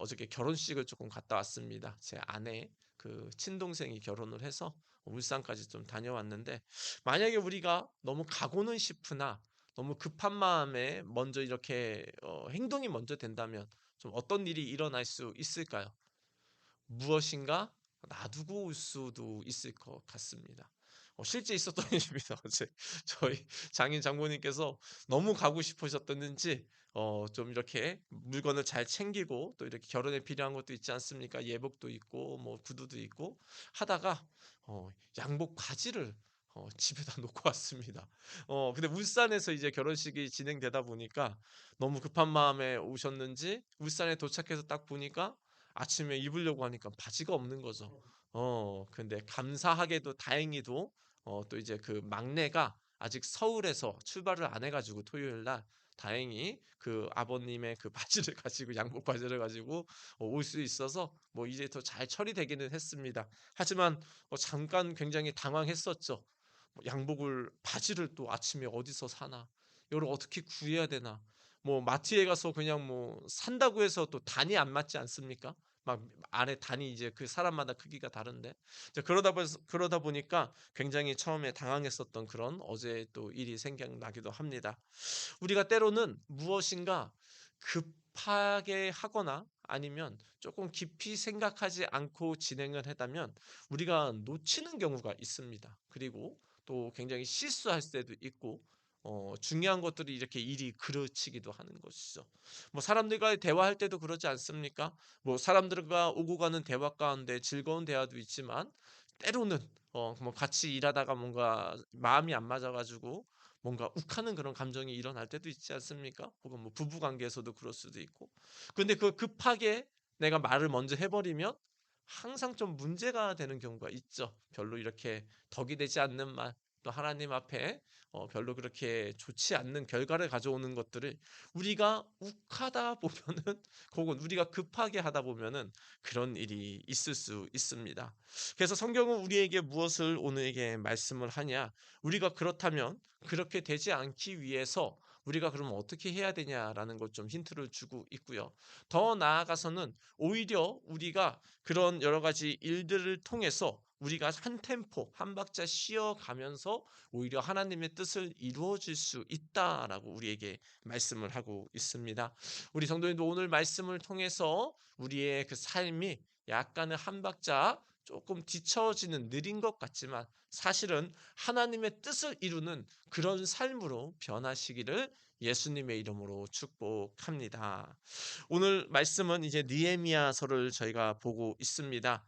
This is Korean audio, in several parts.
어저께 결혼식을 조금 갔다 왔습니다. 제 아내 그 친동생이 결혼을 해서 울산까지 좀 다녀왔는데, 만약에 우리가 너무 가고는 싶으나 너무 급한 마음에 먼저 이렇게 행동이 먼저 된다면 좀 어떤 일이 일어날 수 있을까요? 무엇인가 놔두고 올 수도 있을 것 같습니다. 실제 있었던 일입니다. 어제 저희 장인 장모님께서 너무 가고 싶으셨었는지 좀 이렇게 물건을 잘 챙기고, 또 이렇게 결혼에 필요한 것도 있지 않습니까? 예복도 있고 뭐 구두도 있고 하다가 양복 바지를 집에다 놓고 왔습니다. 근데 울산에서 이제 결혼식이 진행되다 보니까 너무 급한 마음에 오셨는지 울산에 도착해서 딱 보니까 아침에 입으려고 하니까 바지가 없는 거죠. 근데 감사하게도 다행히도 또 이제 그 막내가 아직 서울에서 출발을 안 해 가지고 토요일 날 다행히 그 아버님의 그 바지를 가지고, 양복 바지를 가지고 올 수 있어서 뭐 이제 더 잘 처리되기는 했습니다. 하지만 잠깐 굉장히 당황했었죠. 양복을 바지를 또 아침에 어디서 사나? 이걸 어떻게 구해야 되나? 뭐 마트에 가서 그냥 뭐 산다고 해서 또 단이 안 맞지 않습니까? 막 안에 단이 이제 그 사람마다 크기가 다른데. 이제 그러다 보니까 굉장히 처음에 당황했었던 그런 어제의 또 일이 생각나기도 합니다. 우리가 때로는 무엇인가 급하게 하거나 아니면 조금 깊이 생각하지 않고 진행을 하다면 우리가 놓치는 경우가 있습니다. 그리고 또 굉장히 실수할 때도 있고 중요한 것들이 이렇게 일이 그르치기도 하는 것이죠. 뭐 사람들과의 대화할 때도 그러지 않습니까? 뭐 사람들과 오고 가는 대화 가운데 즐거운 대화도 있지만, 때로는 뭐 같이 일하다가 뭔가 마음이 안 맞아 가지고 뭔가 욱하는 그런 감정이 일어날 때도 있지 않습니까? 혹은 뭐 부부 관계에서도 그럴 수도 있고. 근데 그 급하게 내가 말을 먼저 해 버리면 항상 좀 문제가 되는 경우가 있죠. 별로 이렇게 덕이 되지 않는 말, 또 하나님 앞에 별로 그렇게 좋지 않는 결과를 가져오는 것들을 우리가 욱하다 보면은 혹은 우리가 급하게 하다 보면은 그런 일이 있을 수 있습니다. 그래서 성경은 우리에게 무엇을 오늘에게 말씀을 하냐? 우리가 그렇다면 그렇게 되지 않기 위해서 우리가 그러면 어떻게 해야 되냐라는 것 좀 힌트를 주고 있고요. 더 나아가서는 오히려 우리가 그런 여러 가지 일들을 통해서 우리가 한 템포 한 박자 쉬어가면서 오히려 하나님의 뜻을 이루어질 수 있다라고 우리에게 말씀을 하고 있습니다. 우리 성도님도 오늘 말씀을 통해서 우리의 그 삶이 약간은 한 박자 조금 뒤처지는 느린 것 같지만 사실은 하나님의 뜻을 이루는 그런 삶으로 변하시기를 예수님의 이름으로 축복합니다. 오늘 말씀은 이제 느헤미야서를 저희가 보고 있습니다.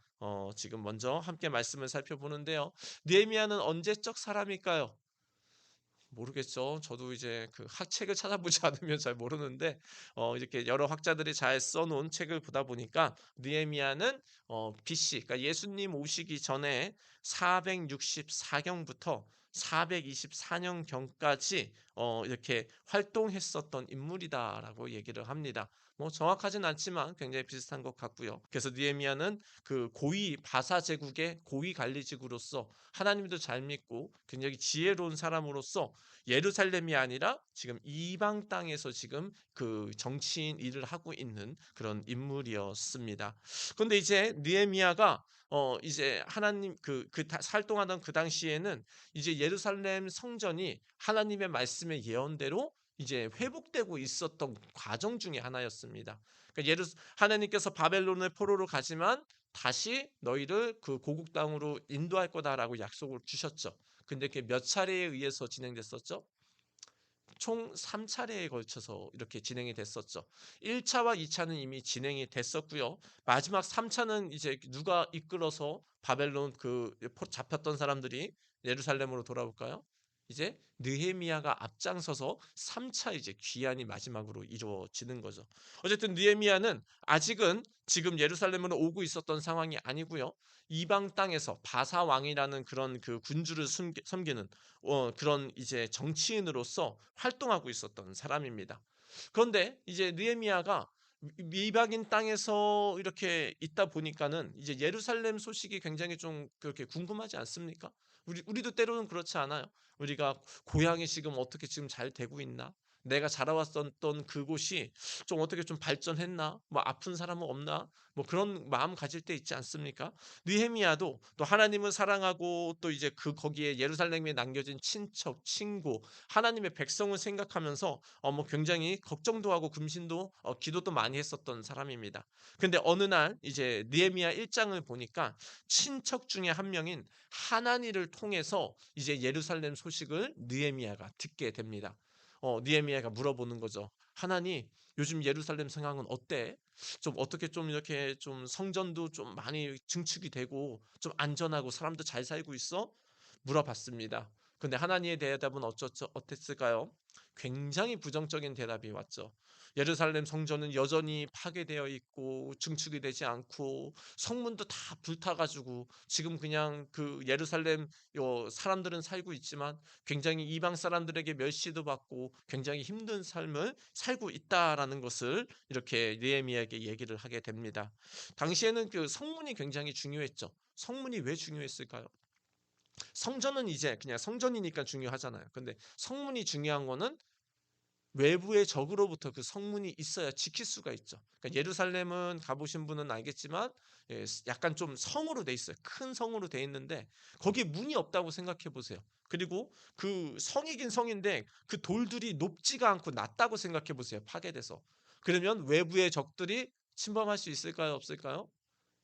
지금 먼저 함께 말씀을 살펴보는데요. 느헤미야는 언제적 사람일까요? 모르겠죠. 저도 이제 그 학책을 찾아보지 않으면 잘 모르는데 이렇게 여러 학자들이 잘 써 놓은 책을 보다 보니까 느헤미야는 BC, 그러니까 예수님 오시기 전에 464 경부터 424년 경까지 이렇게 활동했었던 인물이다라고 얘기를 합니다. 뭐 정확하진 않지만 굉장히 비슷한 것 같고요. 그래서 느헤미야는 그 고위 바사 제국의 고위 관리직으로서 하나님도 잘 믿고 굉장히 지혜로운 사람으로서 예루살렘이 아니라 지금 이방 땅에서 지금 그 정치인 일을 하고 있는 그런 인물이었습니다. 그런데 이제 느헤미야가 이제 하나님 활동하던 그 당시에는 이제 예루살렘 성전이 하나님의 말씀의 예언대로 이제 회복되고 있었던 과정 중에 하나였습니다. 그러니까 하나님께서 바벨론의 포로로 가지만 다시 너희를 그 고국 땅으로 인도할 거다라고 약속을 주셨죠. 근데 그게 몇 차례에 의해서 진행됐었죠? 총 3차례에 걸쳐서 이렇게 진행이 됐었죠. 1차와 2차는 이미 진행이 됐었고요. 마지막 3차는 이제 누가 이끌어서 바벨론 잡혔던 사람들이 예루살렘으로 돌아올까요? 이제 느헤미야가 앞장서서 3차 이제 귀환이 마지막으로 이루어지는 거죠. 어쨌든 느헤미야는 아직은 지금 예루살렘으로 오고 있었던 상황이 아니고요. 이방 땅에서 바사 왕이라는 그런 그 군주를 섬기는 그런 이제 정치인으로서 활동하고 있었던 사람입니다. 그런데 이제 느헤미야가 이방인 땅에서 이렇게 있다 보니까는 이제 예루살렘 소식이 굉장히 좀 그렇게 궁금하지 않습니까? 우리도 때로는 그렇지 않아요? 우리가 고향이 지금 어떻게 지금 잘 되고 있나? 내가 자라왔었던 그곳이 좀 어떻게 좀 발전했나? 뭐 아픈 사람은 없나? 뭐 그런 마음 가질 때 있지 않습니까? 느헤미야도 또 하나님을 사랑하고 또 이제 그 거기에 예루살렘에 남겨진 친척, 친구, 하나님의 백성을 생각하면서 뭐 굉장히 걱정도 하고 금신도 기도도 많이 했었던 사람입니다. 근데 어느 날 이제 느헤미야 1장을 보니까 친척 중에 한 명인 하나니를 통해서 이제 예루살렘 소식을 느헤미야가 듣게 됩니다. 느헤미야가 물어보는 거죠. 하나님, 요즘 예루살렘 상황은 어때? 좀 어떻게 좀 이렇게 좀 성전도 좀 많이 증축이 되고 좀 안전하고 사람도 잘 살고 있어? 물어봤습니다. 근데 하나님의 대답은 어땠을까요? 굉장히 부정적인 대답이 왔죠. 예루살렘 성전은 여전히 파괴되어 있고 증축이 되지 않고 성문도 다 불타가지고 지금 그냥 그 예루살렘 사람들은 살고 있지만 굉장히 이방 사람들에게 멸시도 받고 굉장히 힘든 삶을 살고 있다라는 것을 이렇게 느헤미야에게 얘기를 하게 됩니다. 당시에는 그 성문이 굉장히 중요했죠. 성문이 왜 중요했을까요? 성전은 이제 그냥 성전이니까 중요하잖아요. 근데 성문이 중요한 거는 외부의 적으로부터 그 성문이 있어야 지킬 수가 있죠. 그러니까 예루살렘은 가보신 분은 알겠지만 약간 좀 성으로 돼 있어요. 큰 성으로 돼 있는데 거기에 문이 없다고 생각해 보세요. 그리고 그 성이긴 성인데 그 돌들이 높지가 않고 낮다고 생각해 보세요. 파괴돼서. 그러면 외부의 적들이 침범할 수 있을까요? 없을까요?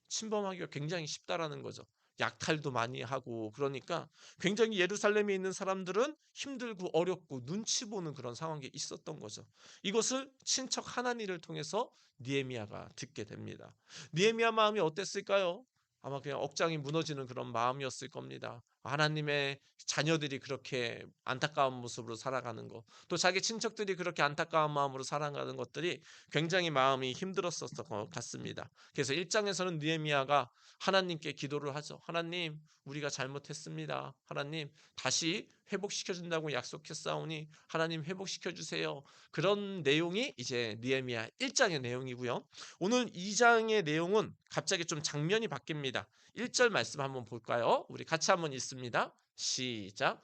침범하기가 굉장히 쉽다라는 거죠. 약탈도 많이 하고 그러니까 굉장히 예루살렘에 있는 사람들은 힘들고 어렵고 눈치 보는 그런 상황이 있었던 거죠. 이것을 친척 하나니를 통해서 느헤미야가 듣게 됩니다. 느헤미야 마음이 어땠을까요? 아마 그냥 억장이 무너지는 그런 마음이었을 겁니다. 하나님의 자녀들이 그렇게 안타까운 모습으로 살아가는 것, 또 자기 친척들이 그렇게 안타까운 마음으로 살아가는 것들이 굉장히 마음이 힘들었었던 것 같습니다. 그래서 1장에서는 느헤미야가 하나님께 기도를 하죠. 하나님, 우리가 잘못했습니다. 하나님, 다시 회복시켜 준다고 약속했사오니 하나님 회복시켜 주세요. 그런 내용이 이제 느헤미야 1장의 내용이고요. 오늘 2장의 내용은 갑자기 좀 장면이 바뀝니다. 1절 말씀 한번 볼까요? 우리 같이 한번 읽습니다. 시작.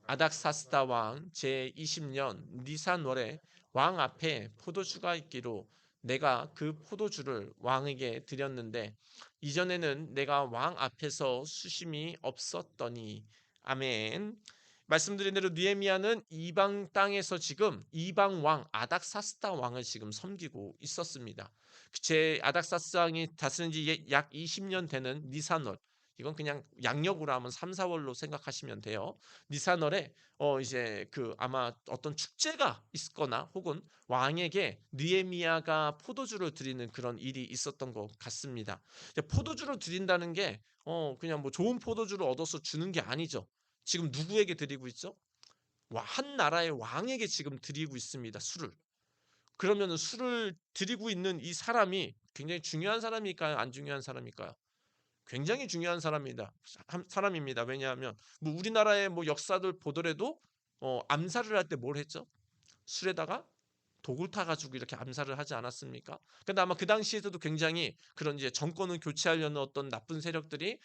아닥사스다 왕 제20년 니산월에 왕 앞에 포도주가 있기로 내가 그 포도주를 왕에게 드렸는데 이전에는 내가 왕 앞에서 수심이 없었더니 아멘. 말씀드린 대로 느헤미야는 이방 땅에서 지금 이방 왕 아닥사스다 왕을 지금 섬기고 있었습니다. 제 아닥사스 왕이 다스린 지 약 20년 되는 니산월, 이건 그냥 양력으로 하면 3, 4월로 생각하시면 돼요. 니산월에 이제 그 아마 어떤 축제가 있거나 혹은 왕에게 느헤미야가 포도주를 드리는 그런 일이 있었던 것 같습니다. 포도주를 드린다는 게 그냥 뭐 좋은 포도주를 얻어서 주는 게 아니죠. 지금 누구에게 드리고 있죠? 한 나라의 왕에게 지금 드리고 있습니다. 술을. 그러면은 술을 드리고 있는 이 사람이 굉장히 중요한 사람일까요? 안 중요한 사람일까요? 굉장히 중요한 사람입니다. 왜냐하면 뭐 우리나라의 뭐 역사들 보더라도 암살을 할 때 뭘 했죠? 술에다가 독을 타 가지고 이렇게 암살을 하지 않았습니까? 근데 아마 그 당시에도 굉장히 그런 이제 정권을 교체하려는 어떤 나쁜 세력들이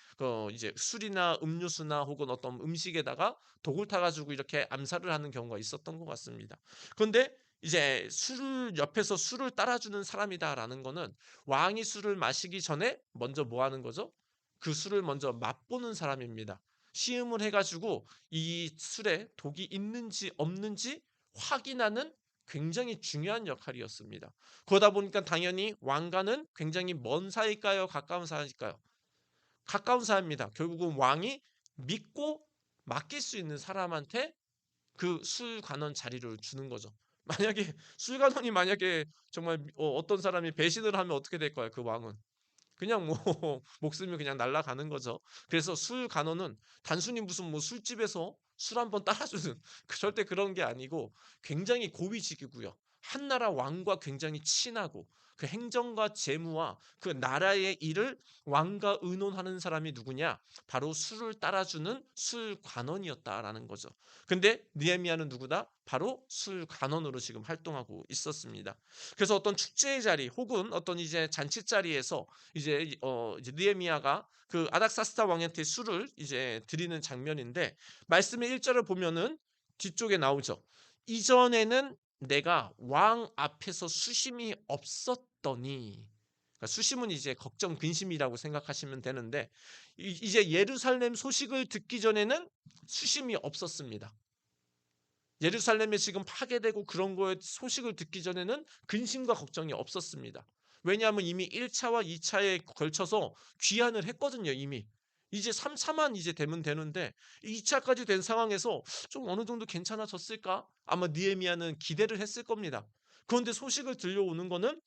이제 술이나 음료수나 혹은 어떤 음식에다가 독을 타 가지고 이렇게 암살을 하는 경우가 있었던 것 같습니다. 그런데 이제 술 옆에서 술을 따라주는 사람이다라는 거는 왕이 술을 마시기 전에 먼저 뭐 하는 거죠? 그 술을 먼저 맛보는 사람입니다. 시음을 해가지고 이 술에 독이 있는지 없는지 확인하는 굉장히 중요한 역할이었습니다. 그러다 보니까 당연히 왕과는 굉장히 먼 사이일까요? 가까운 사이일까요? 가까운 사이입니다. 결국은 왕이 믿고 맡길 수 있는 사람한테 그 술관원 자리를 주는 거죠. 만약에 술관원이 만약에 정말 어떤 사람이 배신을 하면 어떻게 될까요? 그 왕은. 그냥 뭐 목숨이 그냥 날아가는 거죠. 그래서 술 간호는 단순히 무슨 뭐 술집에서 술 한번 따라주는 절대 그런 게 아니고 굉장히 고위직이고요. 한나라 왕과 굉장히 친하고 그 행정과 재무와 그 나라의 일을 왕과 의논하는 사람이 누구냐? 바로 술을 따라주는 술관원이었다라는 거죠. 근데 느헤미야는 누구다? 바로 술관원으로 지금 활동하고 있었습니다. 그래서 어떤 축제의 자리 혹은 어떤 이제 잔치 자리에서 이제 느헤미야가 그 아닥사스다 왕한테 술을 이제 드리는 장면인데 말씀의 1절을 보면은 뒤쪽에 나오죠. 이전에는 내가 왕 앞에서 수심이 없었더니, 그러니까 수심은 이제 걱정, 근심이라고 생각하시면 되는데, 이제 예루살렘 소식을 듣기 전에는 수심이 없었습니다. 예루살렘에 지금 파괴되고 그런 거에 소식을 듣기 전에는 근심과 걱정이 없었습니다. 왜냐하면 이미 1차와 2차에 걸쳐서 귀환을 했거든요, 이미. 이제 3차만 이제 되면 되는데 2차까지 된 상황에서 좀 어느 정도 괜찮아졌을까? 아마 느헤미야는 기대를 했을 겁니다. 그런데 소식을 들려오는 거는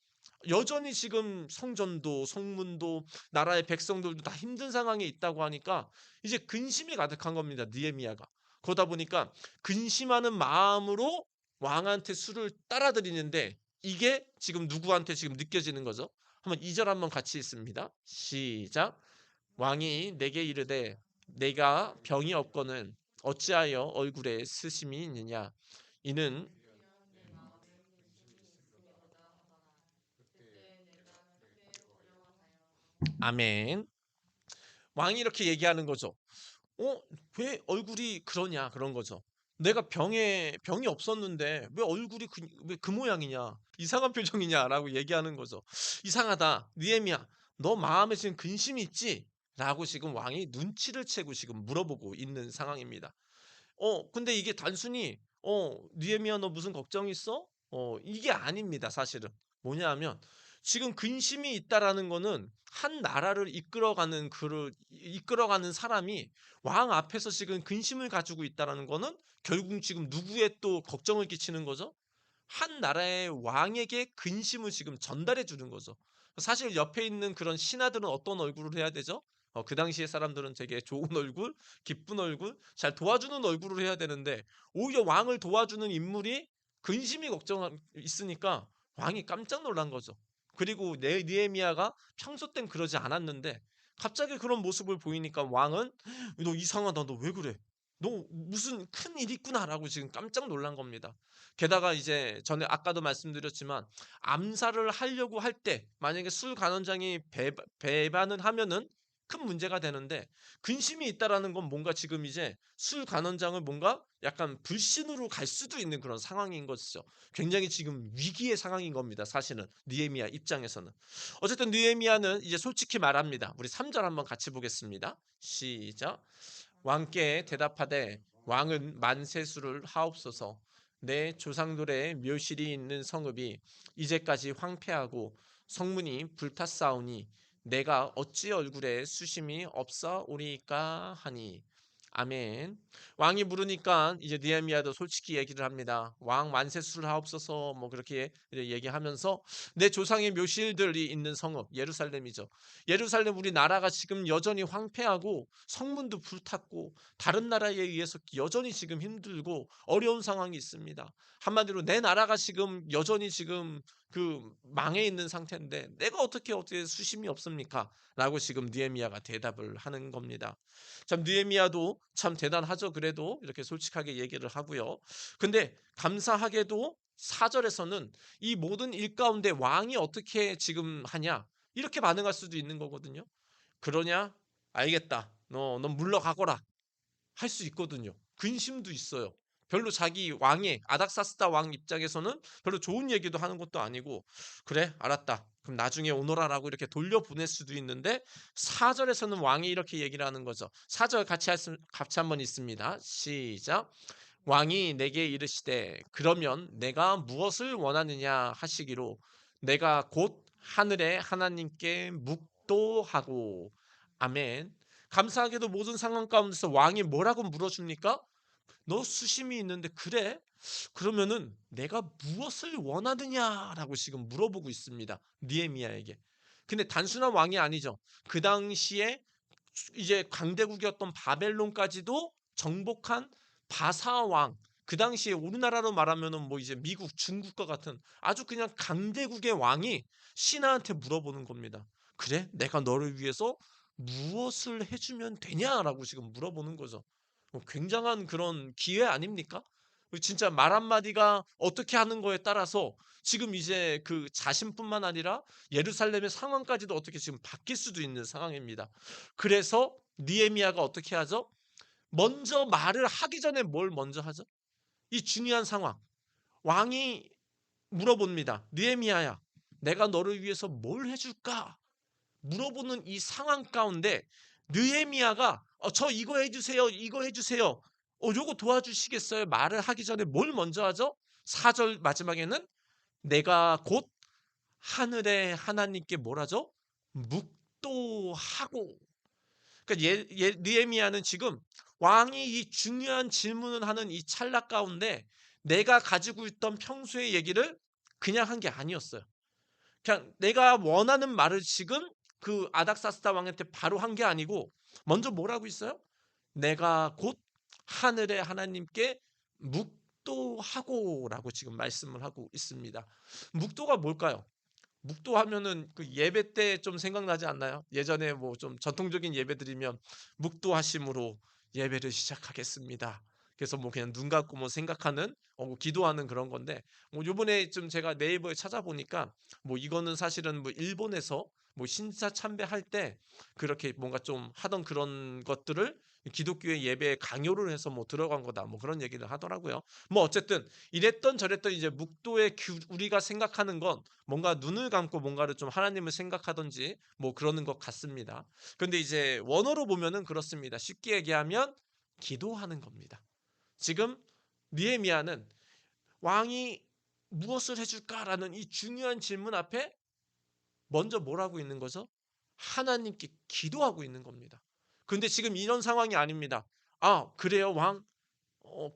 여전히 지금 성전도 성문도 나라의 백성들도 다 힘든 상황에 있다고 하니까 이제 근심이 가득한 겁니다, 느헤미야가. 그러다 보니까 근심하는 마음으로 왕한테 술을 따라드리는데 이게 지금 누구한테 지금 느껴지는 거죠? 한번 2절 한번 같이 읽습니다. 시작. 왕이 내게 이르되 내가 병이 없거늘 어찌하여 얼굴에 스심이 있느냐. 이는 아멘. 왕이 이렇게 얘기하는 거죠. 어, 왜 얼굴이 그러냐 그런 거죠. 내가 병이 없었는데 왜 얼굴이 왜 그 모양이냐, 이상한 표정이냐라고 얘기하는 거죠. 이상하다, 느헤미야, 너 마음에 지금 근심이 있지? 라고 지금 왕이 눈치를 채고 지금 물어보고 있는 상황입니다. 근데 이게 단순히 느헤미야 너 무슨 걱정 있어? 이게 아닙니다, 사실은. 뭐냐 하면 지금 근심이 있다라는 거는 한 나라를 이끌어가는 사람이 왕 앞에서 지금 근심을 가지고 있다라는 거는 결국 지금 누구에 또 걱정을 끼치는 거죠? 한 나라의 왕에게 근심을 지금 전달해 주는 거죠. 사실 옆에 있는 그런 신하들은 어떤 얼굴을 해야 되죠? 그 당시의 사람들은 되게 좋은 얼굴, 기쁜 얼굴, 잘 도와주는 얼굴을 해야 되는데 오히려 왕을 도와주는 인물이 근심이 걱정 있으니까 왕이 깜짝 놀란 거죠. 그리고 느헤미야가 평소 땐 그러지 않았는데 갑자기 그런 모습을 보이니까 왕은 너 이상하다, 너 왜 그래? 너 무슨 큰 일 있구나라고 지금 깜짝 놀란 겁니다. 게다가 이제 전에 아까도 말씀드렸지만 암살을 하려고 할 때 만약에 술 간원장이 배반을 하면은 큰 문제가 되는데 근심이 있다라는 건 뭔가 지금 이제 술 간원장을 뭔가 약간 불신으로 갈 수도 있는 그런 상황인 것이죠. 굉장히 지금 위기의 상황인 겁니다. 사실은 느헤미야 입장에서는. 어쨌든 느헤미야는 이제 솔직히 말합니다. 우리 3절 한번 같이 보겠습니다. 시작. 왕께 대답하되 왕은 만세수를 하옵소서. 내 조상들의 묘실이 있는 성읍이 이제까지 황폐하고 성문이 불탔사오니 내가 어찌 얼굴에 수심이 없사오리까 하니. 아멘. 왕이 물으니까 이제 느헤미야도 솔직히 얘기를 합니다. 왕 만세수를 하옵소서 뭐 그렇게 이제 얘기하면서 내 조상의 묘실들이 있는 성읍 예루살렘이죠. 예루살렘 우리 나라가 지금 여전히 황폐하고 성문도 불탔고 다른 나라에 의해서 여전히 지금 힘들고 어려운 상황이 있습니다. 한마디로 내 나라가 지금 여전히 지금 그 망해 있는 상태인데 내가 어떻게 수심이 없습니까? 라고 지금 느헤미야가 대답을 하는 겁니다. 참 느헤미야도 참 대단하죠. 그래도 이렇게 솔직하게 얘기를 하고요. 근데 감사하게도 4절에서는 이 모든 일 가운데 왕이 어떻게 지금 하냐? 이렇게 반응할 수도 있는 거거든요. 그러냐? 알겠다. 넌 물러가거라. 할 수 있거든요. 근심도 있어요. 별로 자기 왕의 아닥사스다 왕 입장에서는 별로 좋은 얘기도 하는 것도 아니고 그래 알았다. 그럼 나중에 오너라라고 이렇게 돌려보낼 수도 있는데 4절에서는 왕이 이렇게 얘기를 하는 거죠. 4절 같이 한번 있습니다. 시작. 왕이 내게 이르시되 그러면 내가 무엇을 원하느냐 하시기로 내가 곧 하늘의 하나님께 묵도하고. 아멘. 감사하게도 모든 상황 가운데서 왕이 뭐라고 물어줍니까? 너 수심이 있는데 그래? 그러면은 내가 무엇을 원하느냐라고 지금 물어보고 있습니다. 느헤미야에게. 근데 단순한 왕이 아니죠. 그 당시에 이제 강대국이었던 바벨론까지도 정복한 바사 왕. 그 당시에 우리나라로 말하면은 뭐 이제 미국, 중국과 같은 아주 그냥 강대국의 왕이 신하한테 물어보는 겁니다. 그래? 내가 너를 위해서 무엇을 해주면 되냐라고 지금 물어보는 거죠. 굉장한 그런 기회 아닙니까? 진짜 말 한마디가 어떻게 하는 거에 따라서 지금 이제 그 자신뿐만 아니라 예루살렘의 상황까지도 어떻게 지금 바뀔 수도 있는 상황입니다. 그래서 느헤미야가 어떻게 하죠? 먼저 말을 하기 전에 뭘 먼저 하죠? 이 중요한 상황. 왕이 물어봅니다. 느헤미야야, 내가 너를 위해서 뭘 해줄까? 물어보는 이 상황 가운데 느헤미야가 저 이거 해주세요, 이거 해주세요. 요거 도와주시겠어요? 말을 하기 전에 뭘 먼저 하죠? 4절 마지막에는 내가 곧 하늘의 하나님께 뭘 하죠? 묵도하고. 그러니까 느헤미야는 지금 왕이 이 중요한 질문을 하는 이 찰나 가운데 내가 가지고 있던 평소의 얘기를 그냥 한 게 아니었어요. 그냥 내가 원하는 말을 지금 그 아닥사스다 왕한테 바로 한 게 아니고 먼저 뭐라고 있어요? 내가 곧 하늘의 하나님께 묵도하고라고 지금 말씀을 하고 있습니다. 묵도가 뭘까요? 묵도하면은 그 예배 때 좀 생각나지 않나요? 예전에 뭐 좀 전통적인 예배 드리면 묵도하심으로 예배를 시작하겠습니다. 그래서 뭐 그냥 눈 감고 뭐 생각하는 뭐 기도하는 그런 건데, 뭐 요번에 좀 제가 네이버에 찾아보니까 뭐 이거는 사실은 뭐 일본에서 뭐 신사 참배할 때 그렇게 뭔가 좀 하던 그런 것들을 기독교의 예배에 강요를 해서 뭐 들어간 거다 뭐 그런 얘기를 하더라고요. 뭐 어쨌든 이랬던 저랬던 이제 묵도의 우리가 생각하는 건 뭔가 눈을 감고 뭔가를 좀 하나님을 생각하든지 뭐 그러는 것 같습니다. 근데 이제 원어로 보면은 그렇습니다. 쉽게 얘기하면 기도하는 겁니다. 지금 느헤미야는 왕이 무엇을 해줄까라는 이 중요한 질문 앞에 먼저 뭘 하고 있는 거죠? 하나님께 기도하고 있는 겁니다. 근데 지금 이런 상황이 아닙니다. 아, 그래요, 왕?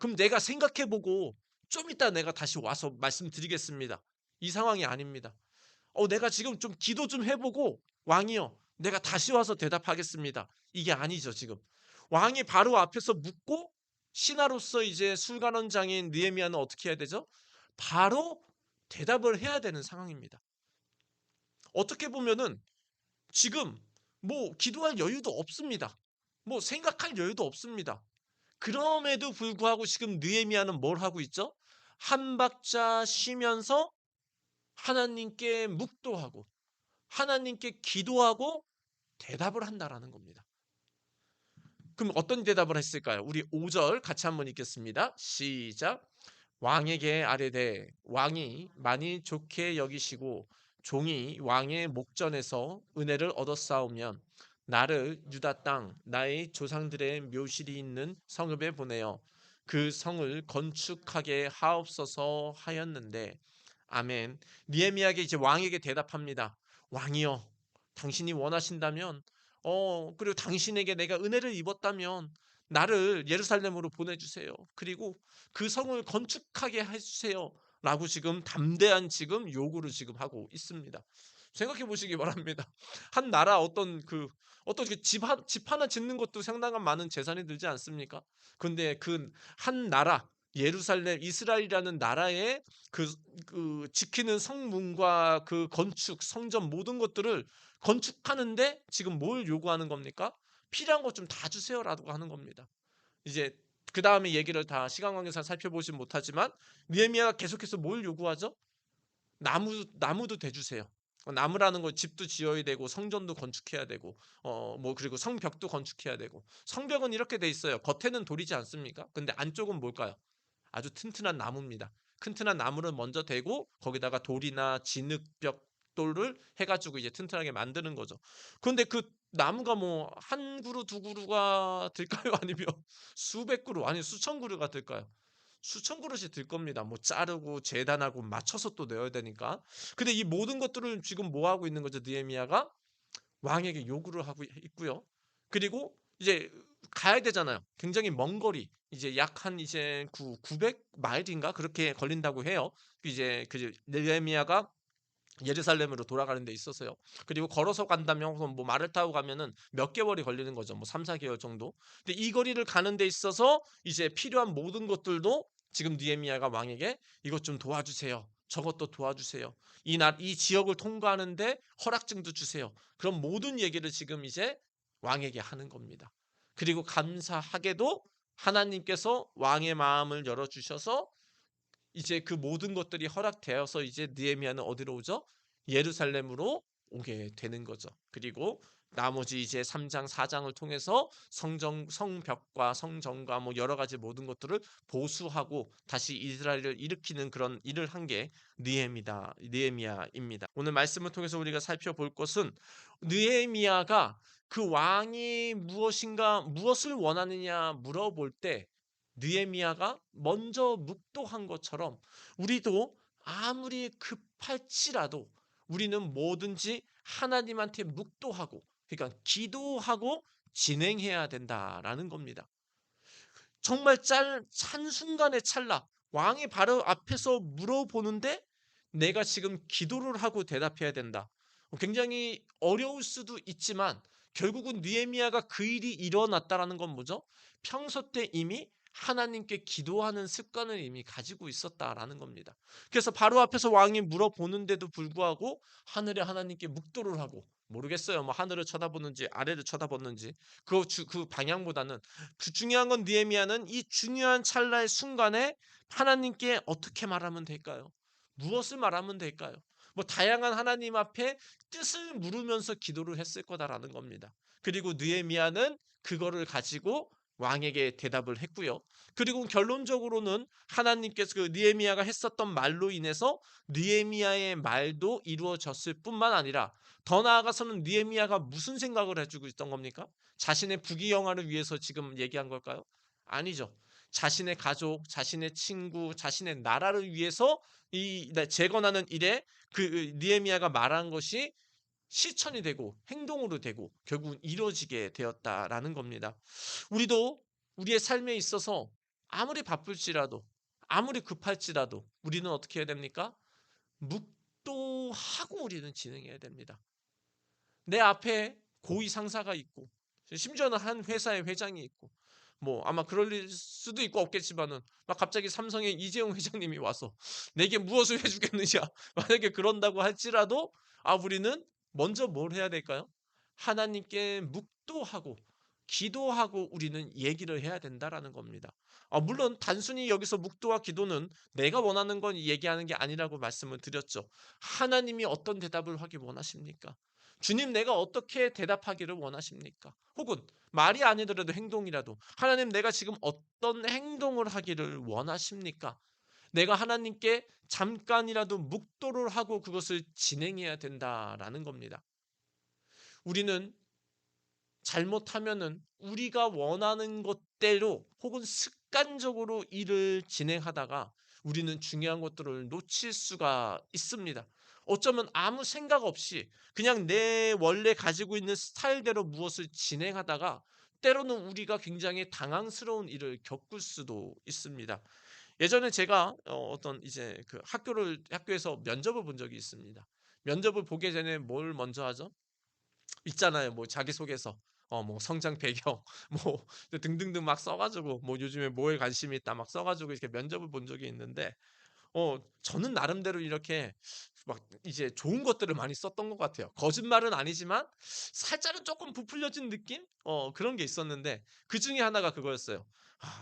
그럼 내가 생각해보고 좀 이따 내가 다시 와서 말씀드리겠습니다. 이 상황이 아닙니다. 내가 지금 좀 기도 좀 해보고 왕이요, 내가 다시 와서 대답하겠습니다. 이게 아니죠, 지금. 왕이 바로 앞에서 묻고 신하로서 이제 술관원장인 느헤미야는 어떻게 해야 되죠? 바로 대답을 해야 되는 상황입니다. 어떻게 보면은 지금 뭐 기도할 여유도 없습니다. 뭐 생각할 여유도 없습니다. 그럼에도 불구하고 지금 느헤미야는 뭘 하고 있죠? 한 박자 쉬면서 하나님께 묵도하고 하나님께 기도하고 대답을 한다라는 겁니다. 그럼 어떤 대답을 했을까요? 우리 5절 같이 한번 읽겠습니다. 시작. 왕에게 아뢰되 왕이 많이 좋게 여기시고 종이 왕의 목전에서 은혜를 얻었사오면 나를 유다 땅 나의 조상들의 묘실이 있는 성읍에 보내어 그 성을 건축하게 하옵소서 하였는데 아멘. 느헤미야에게 이제 왕에게 대답합니다. 왕이여, 당신이 원하신다면 그리고 당신에게 내가 은혜를 입었다면 나를 예루살렘으로 보내주세요. 그리고 그 성을 건축하게 해주세요. 라고 지금 담대한 지금 요구를 지금 하고 있습니다. 생각해 보시기 바랍니다. 한 나라 어떤 집 하나 짓는 것도 상당한 많은 재산이 들지 않습니까? 근데 그 한 나라 예루살렘 이스라엘이라는 나라의 그 지키는 성문과 그 건축 성전 모든 것들을 건축하는데 지금 뭘 요구하는 겁니까? 필요한 것 좀 다 주세요라고 하는 겁니다. 이제 그 다음에 얘기를 다 시간 관계상 살펴보진 못하지만 느헤미야가 계속해서 뭘 요구하죠? 나무도 대주세요. 나무라는 건 집도 지어야 되고 성전도 건축해야 되고 뭐 그리고 성벽도 건축해야 되고 성벽은 이렇게 돼 있어요. 겉에는 돌이지 않습니까? 근데 안쪽은 뭘까요? 아주 튼튼한 나무입니다. 튼튼한 나무를 먼저 대고 거기다가 돌이나 진흙벽돌을 해가지고 이제 튼튼하게 만드는 거죠. 그런데 그 나무가 뭐 한 그루 두 그루가 들까요? 아니면 수백 그루 아니 수천 그루가 들까요? 수천 그릇이 들 겁니다. 뭐 자르고 재단하고 맞춰서 또 내야 되니까. 근데 이 모든 것들을 지금 뭐 하고 있는 거죠? 느헤미야가 왕에게 요구를 하고 있고요. 그리고 이제 가야 되잖아요. 굉장히 먼 거리. 이제 약 한 이제 900 마일인가 그렇게 걸린다고 해요. 이제 그 느헤미야가 예루살렘으로 돌아가는 데 있어서요. 그리고 걸어서 간다면 뭐 말을 타고 가면은 몇 개월이 걸리는 거죠. 뭐 3-4개월 정도. 근데 이 거리를 가는 데 있어서 이제 필요한 모든 것들도 지금 느헤미야가 왕에게 이것 좀 도와주세요. 저것도 도와주세요. 이 지역을 통과하는데 허락증도 주세요. 그런 모든 얘기를 지금 이제 왕에게 하는 겁니다. 그리고 감사하게도 하나님께서 왕의 마음을 열어 주셔서 이제 그 모든 것들이 허락되어서 이제 느헤미야는 어디로 오죠? 예루살렘으로 오게 되는 거죠. 그리고 나머지 이제 3 장, 4 장을 통해서 성벽과 성전과 뭐 여러 가지 모든 것들을 보수하고 다시 이스라엘을 일으키는 그런 일을 한 게 느헤미야입니다. 오늘 말씀을 통해서 우리가 살펴볼 것은 느헤미야가 그 왕이 무엇을 원하느냐 물어볼 때 느헤미야가 먼저 묵도한 것처럼 우리도 아무리 급할지라도 우리는 뭐든지 하나님한테 묵도하고, 그러니까 기도하고 진행해야 된다라는 겁니다. 정말 한순간의 찰나 왕이 바로 앞에서 물어보는데 내가 지금 기도를 하고 대답해야 된다. 굉장히 어려울 수도 있지만 결국은 느헤미야가 그 일이 일어났다라는 건 뭐죠? 평소 때 이미 하나님께 기도하는 습관을 이미 가지고 있었다라는 겁니다. 그래서 바로 앞에서 왕이 물어보는데도 불구하고 하늘에 하나님께 묵도를 하고, 모르겠어요. 뭐 하늘을 쳐다보는지 아래를 쳐다보는지 그 방향보다는 중요한 건 느헤미야는 이 중요한 찰나의 순간에 하나님께 어떻게 말하면 될까요? 무엇을 말하면 될까요? 뭐 다양한 하나님 앞에 뜻을 물으면서 기도를 했을 거다라는 겁니다. 그리고 느헤미야는 그거를 가지고 왕에게 대답을 했고요. 그리고 결론적으로는 하나님께서 그 느헤미야가 했었던 말로 인해서 느헤미야의 말도 이루어졌을 뿐만 아니라 더 나아가서는 느헤미야가 무슨 생각을 해주고 있던 겁니까? 자신의 부귀영화를 위해서 지금 얘기한 걸까요? 아니죠. 자신의 가족, 자신의 친구, 자신의 나라를 위해서 재건하는 일에 그 느헤미야가 말한 것이 실천이 되고 행동으로 되고 결국 이루어지게 되었다라는 겁니다. 우리도 우리의 삶에 있어서 아무리 바쁠지라도 아무리 급할지라도 우리는 어떻게 해야 됩니까? 묵도하고 우리는 진행해야 됩니다. 내 앞에 고위 상사가 있고 심지어는 한 회사의 회장이 있고 뭐 아마 그럴 수도 있고 없겠지만은 막 갑자기 삼성의 이재용 회장님이 와서 내게 무엇을 해주겠느냐 만약에 그런다고 할지라도 우리는 먼저 뭘 해야 될까요? 하나님께 묵도하고 기도하고 우리는 얘기를 해야 된다라는 겁니다. 물론 단순히 여기서 묵도와 기도는 내가 원하는 건 얘기하는 게 아니라고 말씀을 드렸죠. 하나님이 어떤 대답을 하기 원하십니까? 주님, 내가 어떻게 대답하기를 원하십니까? 혹은 말이 아니더라도 행동이라도 하나님, 내가 지금 어떤 행동을 하기를 원하십니까? 내가 하나님께 잠깐이라도 묵도를 하고 그것을 진행해야 된다라는 겁니다. 우리는 잘못하면은 우리가 원하는 것대로 혹은 습관적으로 일을 진행하다가 우리는 중요한 것들을 놓칠 수가 있습니다. 어쩌면 아무 생각 없이 그냥 내 원래 가지고 있는 스타일대로 무엇을 진행하다가 때로는 우리가 굉장히 당황스러운 일을 겪을 수도 있습니다. 예전에 제가 어떤 이제 그 학교에서 면접을 본 적이 있습니다. 면접을 보기 전에 뭘 먼저 하죠? 있잖아요. 뭐 자기소개서, 뭐 성장 배경, 뭐 등등등 막 써 가지고 뭐 요즘에 뭐에 관심이 있다 막 써 가지고 이렇게 면접을 본 적이 있는데 저는 나름대로 이렇게 막 이제 좋은 것들을 많이 썼던 것 같아요. 거짓말은 아니지만 살짝은 조금 부풀려진 느낌? 그런 게 있었는데 그중에 하나가 그거였어요.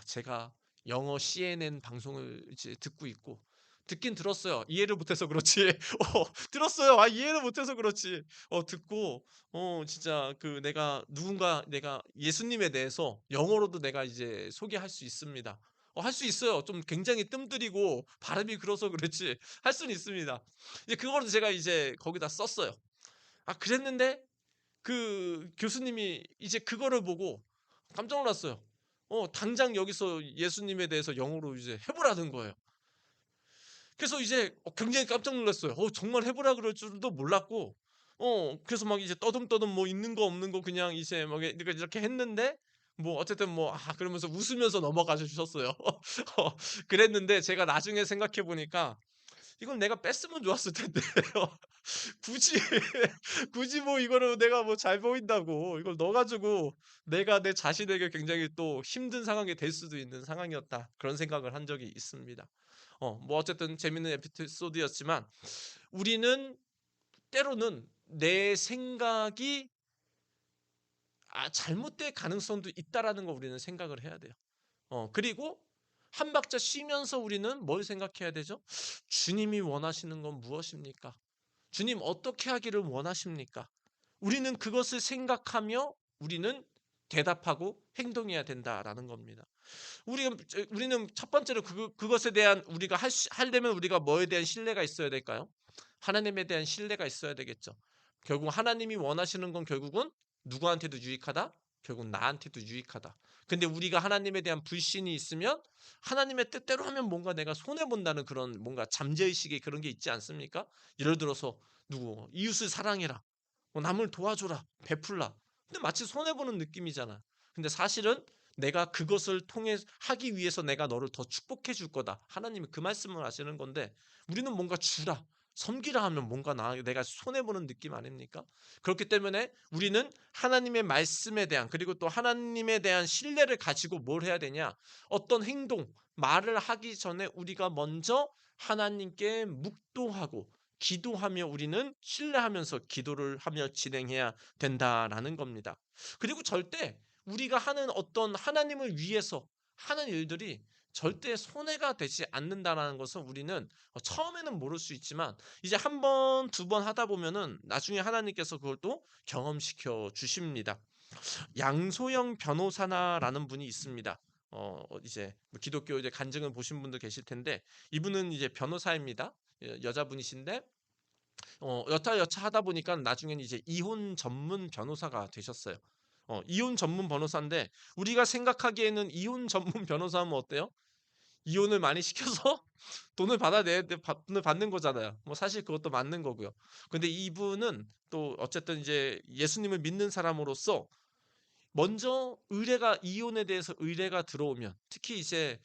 제가 영어 CNN 방송을 이제 듣고 있고 듣긴 들었어요. 이해를 못해서 그렇지. 들었어요. 이해를 못해서 그렇지. 듣고 진짜 내가 예수님에 대해서 영어로도 내가 이제 소개할 수 있습니다. 할 수 있어요. 좀 굉장히 뜸들이고 발음이 그래서 그렇지 할 수는 있습니다. 이제 그거를 제가 이제 거기다 썼어요. 그랬는데 그 교수님이 이제 그거를 보고 깜짝 놀랐어요. 당장 여기서 예수님에 대해서 영어로 이제 해 보라는 거예요. 그래서 이제 굉장히 깜짝 놀랐어요. 정말 해 보라 그럴 줄도 몰랐고 그래서 막 이제 떠듬떠듬 뭐 있는 거 없는 거 그냥 이제 막 이렇게 했는데 뭐 어쨌든 뭐 그러면서 웃으면서 넘어가 주셨어요. 그랬는데 제가 나중에 생각해 보니까 이건 내가 뺐으면 좋았을 텐데 굳이 굳이 뭐 이거를 내가 뭐 잘 보인다고 이걸 넣어 가지고 내가 내 자신에게 굉장히 또 힘든 상황이 될 수도 있는 상황이었다. 그런 생각을 한 적이 있습니다. 뭐 어쨌든 재밌는 에피소드였지만 우리는 때로는 내 생각이 잘못될 가능성도 있다라는 거 우리는 생각을 해야 돼요. 그리고 한 박자 쉬면서 우리는 뭘 생각해야 되죠? 주님이 원하시는 건 무엇입니까? 주님 어떻게 하기를 원하십니까? 우리는 그것을 생각하며 우리는 대답하고 행동해야 된다라는 겁니다. 우리는 첫 번째로 그것에 대한 우리가 하려면 우리가 뭐에 대한 신뢰가 있어야 될까요? 하나님에 대한 신뢰가 있어야 되겠죠. 결국 하나님이 원하시는 건 결국은 누구한테도 유익하다? 결국 나한테도 유익하다. 근데 우리가 하나님에 대한 불신이 있으면 하나님의 뜻대로 하면 뭔가 내가 손해 본다는 그런 뭔가 잠재의식의 그런 게 있지 않습니까? 예를 들어서 누구 이웃을 사랑해라. 남을 도와줘라. 베풀라. 근데 마치 손해 보는 느낌이잖아. 근데 사실은 내가 그것을 통해 하기 위해서 내가 너를 더 축복해 줄 거다. 하나님이 그 말씀을 하시는 건데 우리는 뭔가 주라, 섬기라 하면 뭔가 내가 손해 보는 느낌 아닙니까? 그렇기 때문에 우리는 하나님의 말씀에 대한 그리고 또 하나님에 대한 신뢰를 가지고 뭘 해야 되냐? 어떤 행동, 말을 하기 전에 우리가 먼저 하나님께 묵도하고 기도하며 우리는 신뢰하면서 기도를 하며 진행해야 된다라는 겁니다. 그리고 절대 우리가 하는 어떤 하나님을 위해서 하는 일들이 절대 손해가 되지 않는다라는 것은 우리는 처음에는 모를 수 있지만 이제 한 번, 두 번 하다 보면은 나중에 하나님께서 그걸 또 경험시켜 주십니다. 양소영 변호사나라는 분이 있습니다. 이제 뭐 기독교 이제 간증을 보신 분도 계실 텐데 이분은 이제 변호사입니다. 여자분이신데 여차여차 하다 보니까 나중에는 이제 이혼 전문 변호사가 되셨어요. 이혼 전문 변호사인데 우리가 생각하기에는 이혼 전문 변호사면 어때요? 이혼을 많이 시켜서 돈을 받는 거잖아요. 뭐 사실 그것도 맞는 거고요. 근데 이분은 또 어쨌든 이제 예수님을 믿는 사람으로서 먼저 이혼에 대해서 의뢰가 들어오면 특히 이제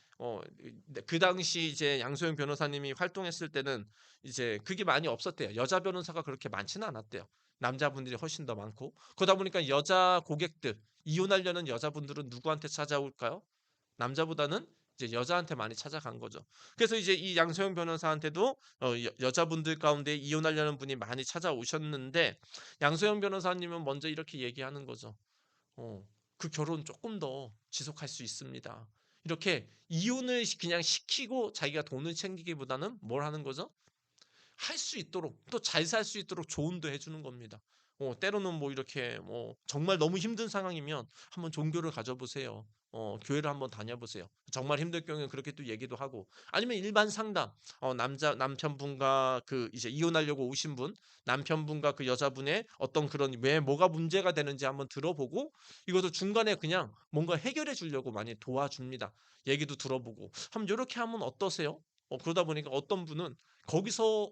그 당시 이제 양소영 변호사님이 활동했을 때는 이제 그게 많이 없었대요. 여자 변호사가 그렇게 많지는 않았대요. 남자분들이 훨씬 더 많고 그러다 보니까 여자 고객들 이혼하려는 여자분들은 누구한테 찾아올까요? 남자보다는 이제 여자한테 많이 찾아간 거죠. 그래서 이제 이 양소영 변호사한테도 여자분들 가운데 이혼하려는 분이 많이 찾아오셨는데 양소영 변호사님은 먼저 이렇게 얘기하는 거죠. 그 결혼 조금 더 지속할 수 있습니다. 이렇게 이혼을 그냥 시키고 자기가 돈을 챙기기보다는 뭘 하는 거죠? 할 수 있도록 또 잘 살 수 있도록 조언도 해주는 겁니다. 때로는 뭐 이렇게 뭐 정말 너무 힘든 상황이면 한번 종교를 가져보세요. 교회를 한번 다녀보세요. 정말 힘들 경우에 그렇게 또 얘기도 하고 아니면 일반 상담 남편분과 그 이제 이혼하려고 오신 분 남편분과 그 여자분의 어떤 그런 왜 뭐가 문제가 되는지 한번 들어보고 이것도 중간에 그냥 뭔가 해결해 주려고 많이 도와줍니다. 얘기도 들어보고 한번 이렇게 하면 어떠세요? 그러다 보니까 어떤 분은 거기서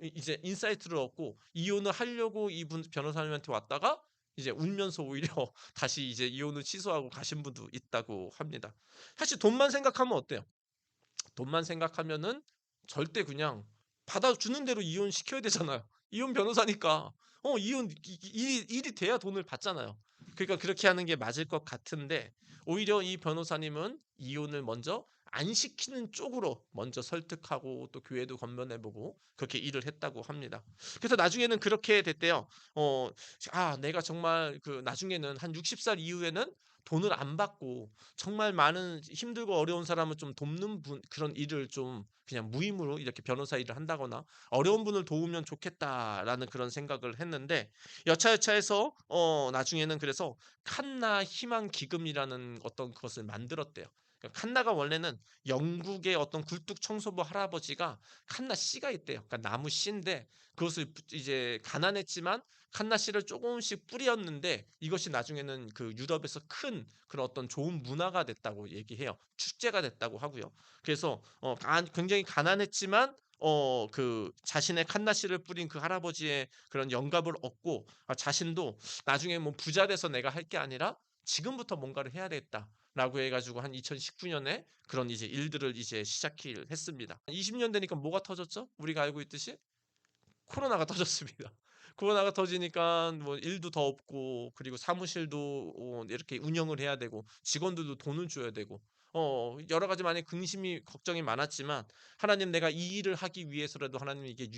이제 인사이트를 얻고 이혼을 하려고 이분 변호사님한테 왔다가 이제 울면서 오히려 다시 이제 이혼을 취소하고 가신 분도 있다고 합니다. 사실 돈만 생각하면 어때요? 돈만 생각하면은 절대 그냥 받아주는 대로 이혼시켜야 되잖아요. 이혼 변호사니까. 이혼 일이 돼야 돈을 받잖아요. 그러니까 그렇게 하는 게 맞을 것 같은데 오히려 이 변호사님은 이혼을 먼저 안 시키는 쪽으로 먼저 설득하고 또 교회도 건면해보고 그렇게 일을 했다고 합니다. 그래서 나중에는 그렇게 됐대요. 내가 정말 그 나중에는 한 60살 이후에는 돈을 안 받고 정말 많은 힘들고 어려운 사람을 좀 돕는 그런 일을 좀 그냥 무임으로 이렇게 변호사 일을 한다거나 어려운 분을 도우면 좋겠다라는 그런 생각을 했는데 여차여차해서 나중에는 그래서 칸나 희망 기금이라는 어떤 것을 만들었대요. 그러니까 칸나가 원래는 영국의 어떤 굴뚝 청소부 할아버지가 칸나 씨가 있대요. 그러니까 나무 씨인데 그것을 이제 가난했지만 칸나 씨를 조금씩 뿌렸는데 이것이 나중에는 그 유럽에서 큰 그런 어떤 좋은 문화가 됐다고 얘기해요. 축제가 됐다고 하고요. 그래서 굉장히 가난했지만 그 자신의 칸나 씨를 뿌린 그 할아버지의 그런 영감을 얻고 자신도 나중에 뭐 부자 돼서 내가 할 게 아니라 지금부터 뭔가를 해야 되겠다라고 해가지고 한 2019년에 그런 이제 일들을 이제 시작을 했습니다. 20년 되니까 뭐가 터졌죠? 우리가 알고 있듯이 코로나가 터졌습니다. 코로나가 터지니까 뭐 일도 더 없고 그리고 사무실도 이렇게 운영을 해야 되고 직원들도 돈을 줘야 되고 여러 가지 많이 근심이 걱정이 많았지만 하나님 내가 이 일을 하기 위해서라도 하나님 이게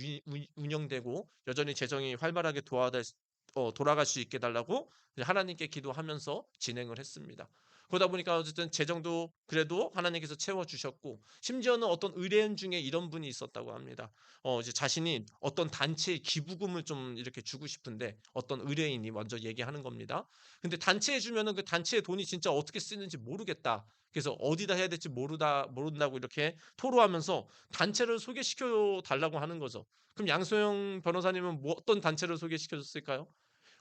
운영되고 여전히 재정이 활발하게 돌아갈 수 있게 달라고 이제 하나님께 기도하면서 진행을 했습니다. 그러다 보니까 어쨌든 재정도 그래도 하나님께서 채워주셨고, 심지어는 어떤 의뢰인 중에 이런 분이 있었다고 합니다. 이제 자신이 어떤 단체에 기부금을 좀 이렇게 주고 싶은데 어떤 의뢰인이 먼저 얘기하는 겁니다. 근데 단체에 주면은 그 단체의 돈이 진짜 어떻게 쓰는지 모르겠다. 그래서 어디다 해야 될지 모른다고 이렇게 토로하면서 단체를 소개시켜 달라고 하는 거죠. 그럼 양소영 변호사님은 뭐 어떤 단체를 소개시켜 줬을까요?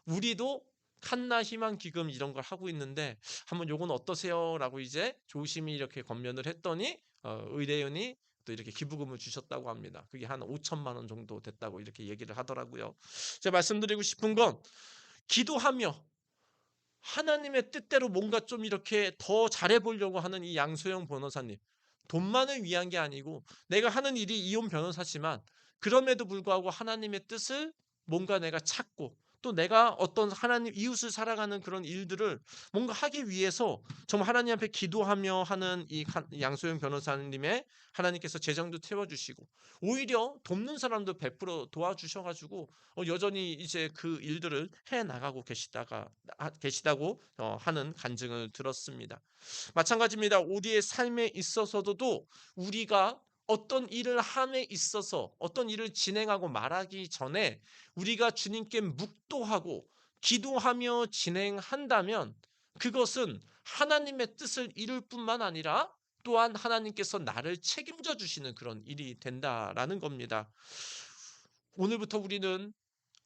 우리도 칸나 희망 기금 이런 걸 하고 있는데 한번 요건 어떠세요라고 이제 조심히 이렇게 권면을 했더니 의뢰인이 또 이렇게 기부금을 주셨다고 합니다. 그게 한 5천만 원 정도 됐다고 이렇게 얘기를 하더라고요. 제가 말씀드리고 싶은 건, 기도하며 하나님의 뜻대로 뭔가 좀 이렇게 더 잘해 보려고 하는 이 양소영 변호사님, 돈만을 위한 게 아니고 내가 하는 일이 이혼 변호사지만 그럼에도 불구하고 하나님의 뜻을 뭔가 내가 찾고, 또 내가 어떤 하나님 이웃을 살아가는 그런 일들을 뭔가 하기 위해서 정말 하나님 앞에 기도하며 하는 이 양소영 변호사님의, 하나님께서 재정도 채워주시고 오히려 돕는 사람도 베풀어 도와주셔가지고 여전히 이제 그 일들을 해 나가고 계시다고 하는 간증을 들었습니다. 마찬가지입니다. 우리의 삶에 있어서도 우리가 어떤 일을 함에 있어서 어떤 일을 진행하고 말하기 전에 우리가 주님께 묵도하고 기도하며 진행한다면 그것은 하나님의 뜻을 이룰 뿐만 아니라 또한 하나님께서 나를 책임져 주시는 그런 일이 된다라는 겁니다. 오늘부터 우리는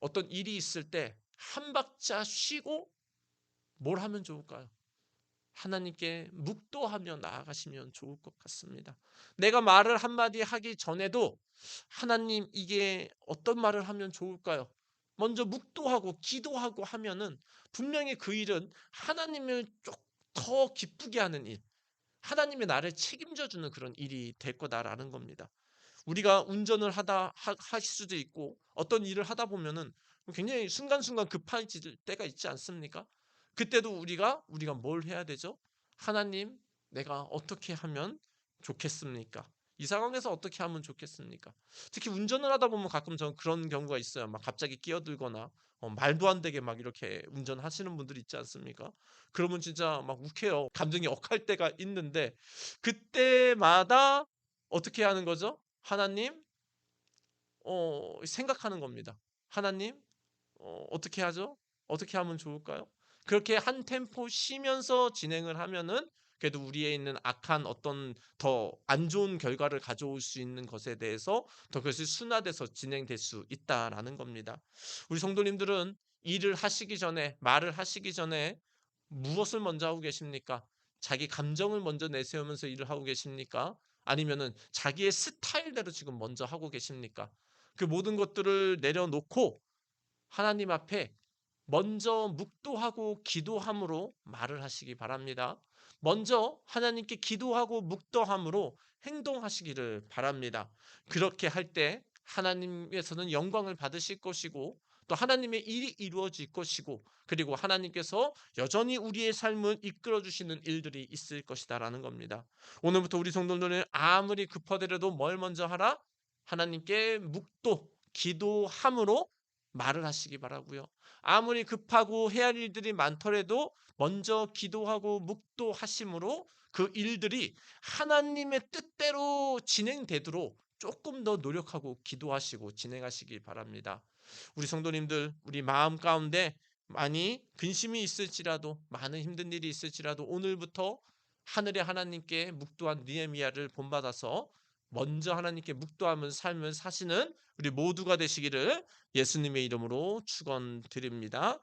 어떤 일이 있을 때 한 박자 쉬고 뭘 하면 좋을까요? 하나님께 묵도하며 나아가시면 좋을 것 같습니다. 내가 말을 한마디 하기 전에도 하나님, 이게 어떤 말을 하면 좋을까요? 먼저 묵도하고 기도하고 하면은 분명히 그 일은 하나님을 좀 더 기쁘게 하는 일, 하나님의 나를 책임져 주는 그런 일이 될 거다라는 겁니다. 우리가 운전을 하실 수도 있고 어떤 일을 하다 보면은 굉장히 순간순간 급해질 때가 있지 않습니까? 그때도 우리가 뭘 해야 되죠? 하나님, 내가 어떻게 하면 좋겠습니까? 이 상황에서 어떻게 하면 좋겠습니까? 특히 운전을 하다 보면 가끔 저는 그런 경우가 있어요. 막 갑자기 끼어들거나 말도 안 되게 막 이렇게 운전하시는 분들이 있지 않습니까? 그러면 진짜 막 욱해요. 감정이 억할 때가 있는데 그때마다 어떻게 하는 거죠? 하나님, 생각하는 겁니다. 하나님, 어떻게 하죠? 어떻게 하면 좋을까요? 그렇게 한 템포 쉬면서 진행을 하면은 그래도 우리에 있는 악한 어떤 더 안 좋은 결과를 가져올 수 있는 것에 대해서 더 그것이 순화돼서 진행될 수 있다라는 겁니다. 우리 성도님들은 일을 하시기 전에, 말을 하시기 전에 무엇을 먼저 하고 계십니까? 자기 감정을 먼저 내세우면서 일을 하고 계십니까? 아니면은 자기의 스타일대로 지금 먼저 하고 계십니까? 그 모든 것들을 내려놓고 하나님 앞에 먼저 묵도하고 기도함으로 말을 하시기 바랍니다. 먼저 하나님께 기도하고 묵도함으로 행동하시기를 바랍니다. 그렇게 할 때 하나님께서는 영광을 받으실 것이고 또 하나님의 일이 이루어질 것이고, 그리고 하나님께서 여전히 우리의 삶을 이끌어 주시는 일들이 있을 것이다라는 겁니다. 오늘부터 우리 성도들은 아무리 급하더라도 뭘 먼저 하라? 하나님께 묵도 기도함으로 말을 하시기 바라고요. 아무리 급하고 해야 할 일들이 많더라도 먼저 기도하고 묵도하심으로 그 일들이 하나님의 뜻대로 진행되도록 조금 더 노력하고 기도하시고 진행하시기 바랍니다. 우리 성도님들, 우리 마음 가운데 많이 근심이 있을지라도, 많은 힘든 일이 있을지라도 오늘부터 하늘의 하나님께 묵도한 느헤미야를 본받아서 먼저 하나님께 묵도하면서 삶을 사시는 우리 모두가 되시기를 예수님의 이름으로 축원드립니다.